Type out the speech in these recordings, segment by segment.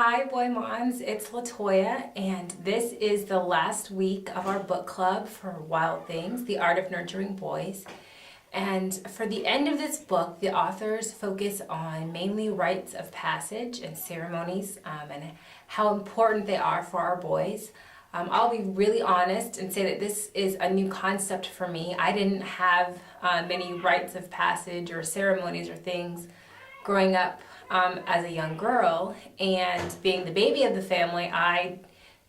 Hi, Boy Moms. It's Latoya, and this is the last week of our book club for Wild Things, The Art of Nurturing Boys. And for the end of this book, the authors focus on mainly rites of passage and ceremonies and how important they are for our boys. I'll be really honest and say that this is a new concept for me. I didn't have many rites of passage or ceremonies or things growing up as a young girl, and being the baby of the family, I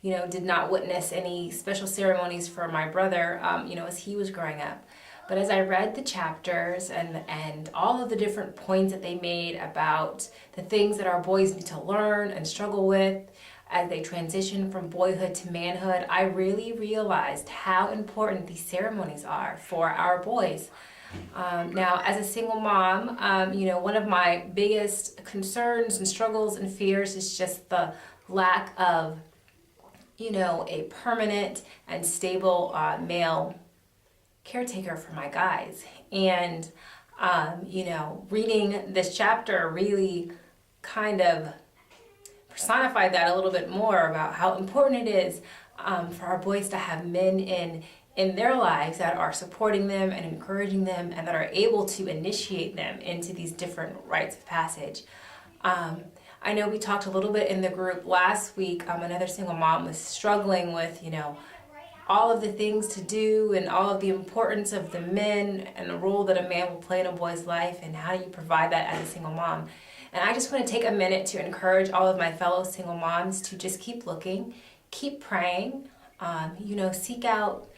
did not witness any special ceremonies for my brother as he was growing up. But as I read the chapters and all of the different points that they made about the things that our boys need to learn and struggle with as they transition from boyhood to manhood, I really realized how important these ceremonies are for our boys. Now, as a single mom, one of my biggest concerns and struggles and fears is just the lack of, a permanent and stable male caretaker for my guys. And, reading this chapter really kind of personified that a little bit more about how important it is for our boys to have men in their lives that are supporting them and encouraging them and that are able to initiate them into these different rites of passage. I know we talked a little bit in the group last week. Another single mom was struggling with, all of the things to do and all of the importance of the men and the role that a man will play in a boy's life, and how do you provide that as a single mom. And I just want to take a minute to encourage all of my fellow single moms to just keep looking, keep praying, seek out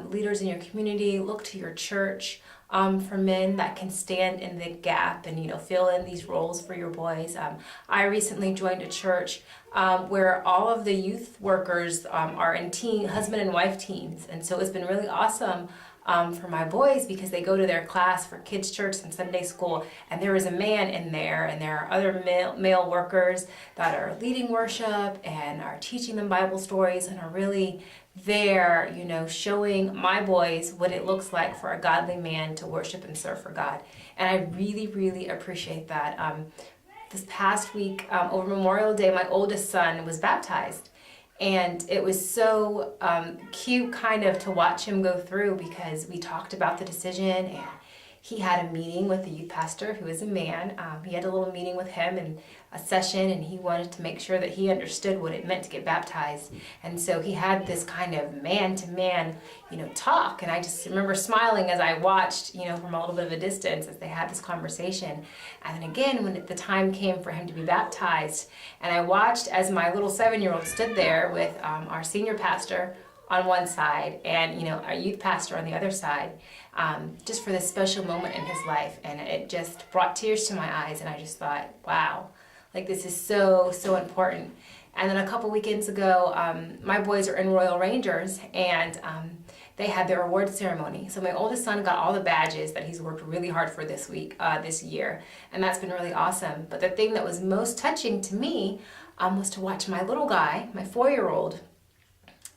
leaders in your community, look to your church for men that can stand in the gap and fill in these roles for your boys. I recently joined a church where all of the youth workers are in husband and wife teams, and so it's been really awesome for my boys because they go to their class for kids church and Sunday school, and there is a man in there, and there are other male workers that are leading worship and are teaching them Bible stories and are really there, showing my boys what it looks like for a godly man to worship and serve for God. And I really, really appreciate that. This past week, over Memorial Day, my oldest son was baptized. And it was so cute kind of to watch him go through, because we talked about the decision, and he had a meeting with the youth pastor who is a man. He had a little meeting with him and a session, and he wanted to make sure that he understood what it meant to get baptized. And so he had this kind of man-to-man, talk. And I just remember smiling as I watched, from a little bit of a distance as they had this conversation. And then again, when the time came for him to be baptized, and I watched as my little 7-year-old stood there with our senior pastor on one side and our youth pastor on the other side, just for this special moment in his life. And it just brought tears to my eyes, and I just thought, wow, like this is so important. And then a couple weekends ago, my boys are in Royal Rangers, and they had their award ceremony. So my oldest son got all the badges that he's worked really hard for this year, and that's been really awesome. But the thing that was most touching to me was to watch my little guy, my 4-year-old,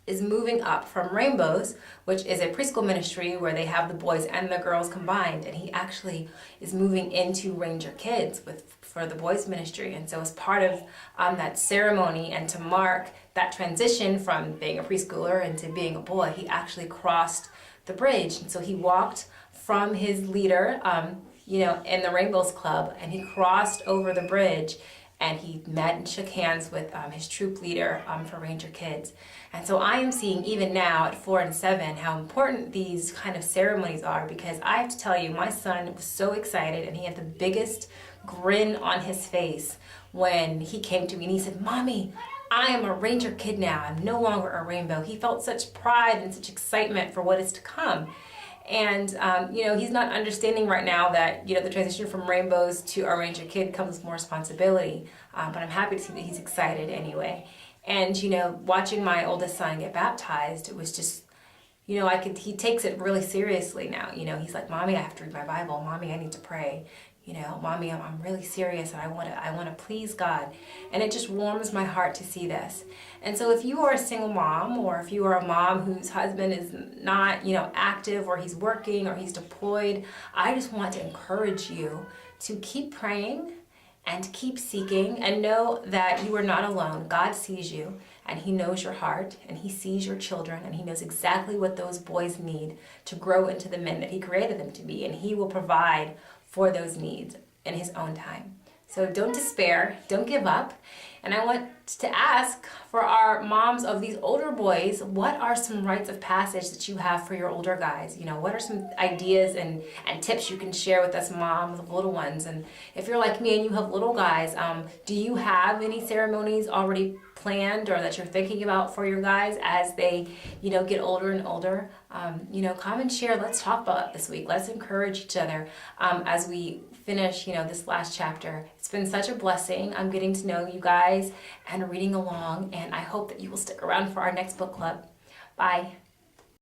is moving up from Rainbows, which is a preschool ministry where they have the boys and the girls combined, and he actually is moving into Ranger Kids for the boys ministry. And so as part of that ceremony, and to mark that transition from being a preschooler into being a boy, he actually crossed the bridge. And so he walked from his leader in the Rainbows Club, and he crossed over the bridge, and he met and shook hands with his troop leader for Ranger Kids. And so I am seeing, even now at 4 and 7, how important these kind of ceremonies are, because I have to tell you, my son was so excited, and he had the biggest grin on his face when he came to me and he said, "Mommy, I am a Ranger Kid now. I'm no longer a Rainbow." He felt such pride and such excitement for what is to come. And, he's not understanding right now that, the transition from Rainbows to a Ranger Kid comes with more responsibility. But I'm happy to see that he's excited anyway. And, watching my oldest son get baptized, it was just, he takes it really seriously now. He's like, "Mommy, I have to read my Bible. Mommy, I need to pray. Mommy, I'm really serious, and I want to please God." And it just warms my heart to see this. And so if you are a single mom, or if you are a mom whose husband is not, active, or he's working, or he's deployed, I just want to encourage you to keep praying and keep seeking, and know that you are not alone. God sees you, and He knows your heart, and He sees your children, and He knows exactly what those boys need to grow into the men that He created them to be, and He will provide for those needs in His own time. So don't despair, don't give up. And I want to ask for our moms of these older boys, what are some rites of passage that you have for your older guys? You know, what are some ideas and tips you can share with us moms of little ones? And if you're like me and you have little guys, do you have any ceremonies already planned or that you're thinking about for your guys as they, get older and older? Come and share. Let's talk about it this week. Let's encourage each other as we finish, this last chapter. It's been such a blessing. I'm getting to know you guys and reading along, and I hope that you will stick around for our next book club. Bye.